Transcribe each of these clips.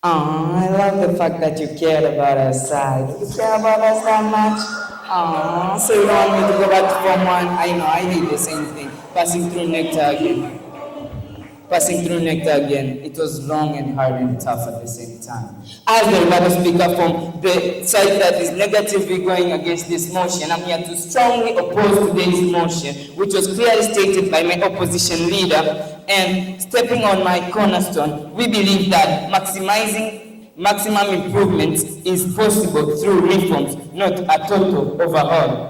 Oh, I love the fact that you cared about our side. You care about us that much? Oh, so you don't want me to go back to Form 1? I know, I did the same thing. Passing through Nectar again, it was long and hard and tough at the same time. As the Rebecca speaker from the side that is negatively going against this motion, I'm here to strongly oppose today's motion, which was clearly stated by my opposition leader. And stepping on my cornerstone, we believe that maximum improvement is possible through reforms, not a total overhaul.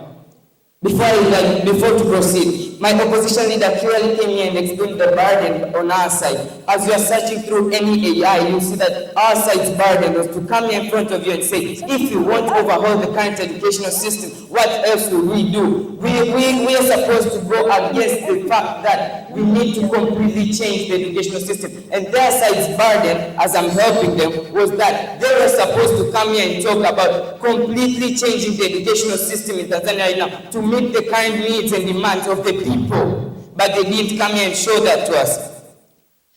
Before to proceed, my opposition leader clearly came here and explained the burden on our side. As you are searching through any AI, you see that our side's burden was to come here in front of you and say, if you want to overhaul the current educational system, what else will we do? We are supposed to go against the fact that we need to completely change the educational system. And their side's burden, as I'm helping them, was that they were supposed to come here and talk about completely changing the educational system in Tanzania right now to meet the kind needs and demands of the people. But they didn't come here and show that to us.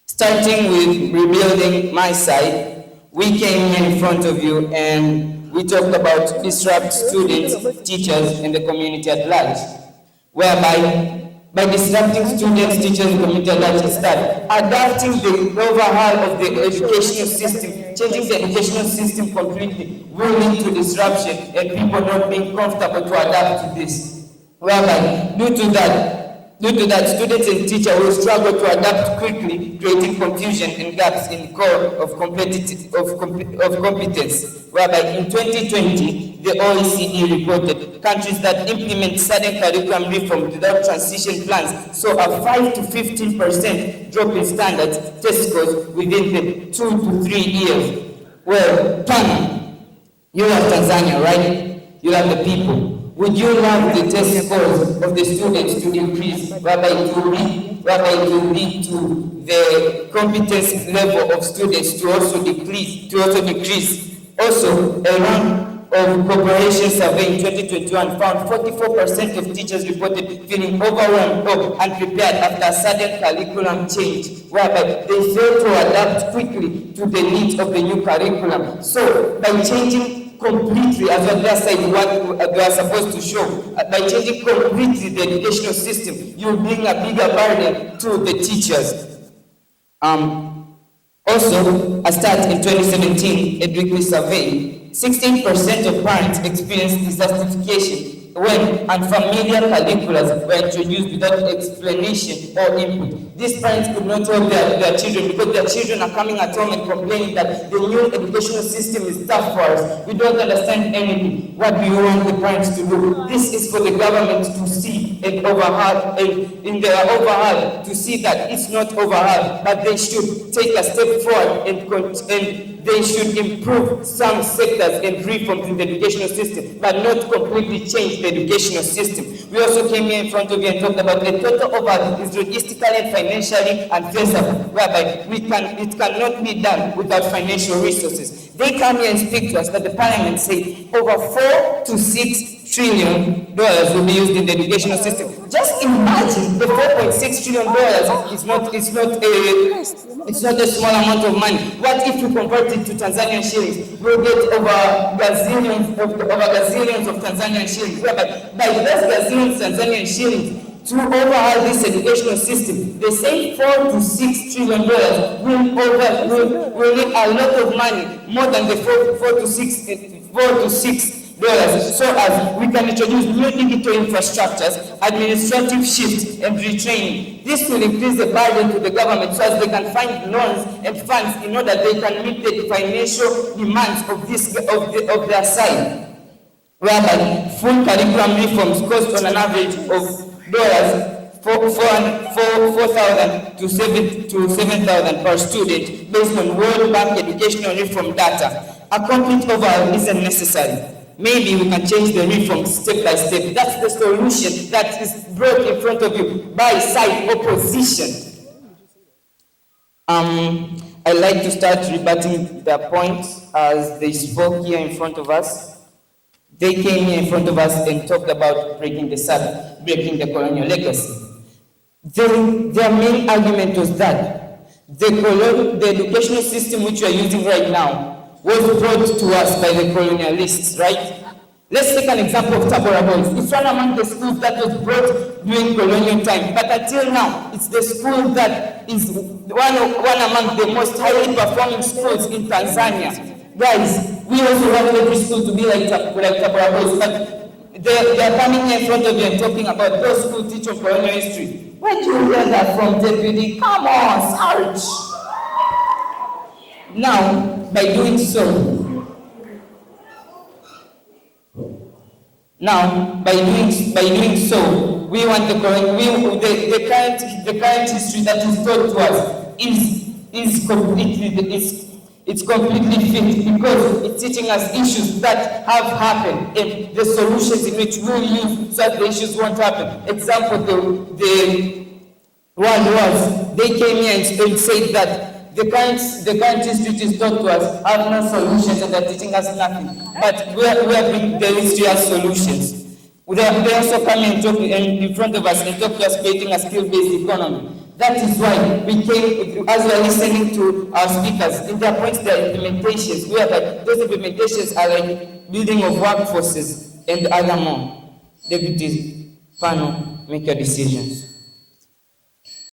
Starting with rebuilding my side, we came here in front of you and we talked about disrupt students, teachers, and the community at large, whereby by disrupting students, teachers, and community at large is that adapting the overhaul of the educational system, changing the educational system completely will lead to disruption and people not being comfortable to adapt to this. Whereby, due to that, students and teachers will struggle to adapt quickly, creating confusion and gaps in core of competence. Whereby in 2020, the OECD reported countries that implement sudden curriculum reforms without transition plans saw a 5 to 15% drop in standards test scores within the 2 to 3 years. Well, Tana, you love Tanzania, right? You love the people. Would you love the test scores of the students to increase, whereby it will lead to the competence level of students to also decrease? Also, a round of corporation survey in 2021 found 44% of teachers reported feeling overwhelmed or unprepared after a sudden curriculum change, whereby they failed to adapt quickly to the needs of the new curriculum. So, by changing completely, as on their side, what they are supposed to show, by changing completely the educational system, you bring a bigger burden to the teachers. Also, a stat in 2017, Edwickly survey, 16% of parents experienced desertification when unfamiliar curriculums were introduced without explanation or input. These parents could not help their children because their children are coming at home and complaining that the new educational system is tough for us. We don't understand anything. What do you want the parents to do? This is for the government to see and overhaul, and in their overhaul to see that it's not overhaul, but they should take a step forward and they should improve some sectors and reforms in the educational system, but not completely change the educational system. We also came here in front of you and talked about the total overhaul is logistically and financially unfeasible, whereby it cannot be done without financial resources. They come here and speak to us that the parliament say over $4 to $6 trillion will be used in the educational system. Just imagine the $4.6 trillion it's not a small amount of money. What if we convert it to Tanzanian shillings? We'll get over gazillions of Tanzanian shillings. By those gazillions Tanzanian shillings, to overhaul this educational system, the same $4 to $6 trillion will need a lot of money, more than the $4 to $6 so as we can introduce new digital infrastructures, administrative shifts, and retraining. This will increase the burden to the government so as they can find loans and funds in order they can meet the financial demands of their side. Whereby full curriculum reforms cost on an average of $4,000 to $7,000 per student based on World Bank educational reform data. A complete overhaul isn't necessary. Maybe we can change the reforms step by step. That's the solution that is brought in front of you by side opposition. I'd like to start rebutting their points as they spoke here in front of us. They came here in front of us and talked about breaking the colonial legacy. Their main argument was that the educational system which we are using right now was brought to us by the colonialists, right? Let's take an example of Tabora Boys. It's one among the schools that was brought during colonial time, but until now, it's the school that is one among the most highly performing schools in Tanzania. Guys, we also want every school to be like Tabora Boys, but they are coming here in front of you and talking about those schools teach of colonial history. Where do you hear that from, Deputy? Come on, search. Now, by doing so, we want the current history that is taught to us is completely fit, because it's teaching us issues that have happened and the solutions in which we'll use so that the issues won't happen. Example, the World Wars. They came here and said that the current history is taught to us have no solutions and they're teaching us nothing. But we are bringing the history as solutions. They also come and talk in front of us and talk to us, creating a skill-based economy. That is why we came, as we are listening to our speakers, in their points, their implementations, whereby those implementations are like building of workforces and other more. Deputies, panel, make your decisions.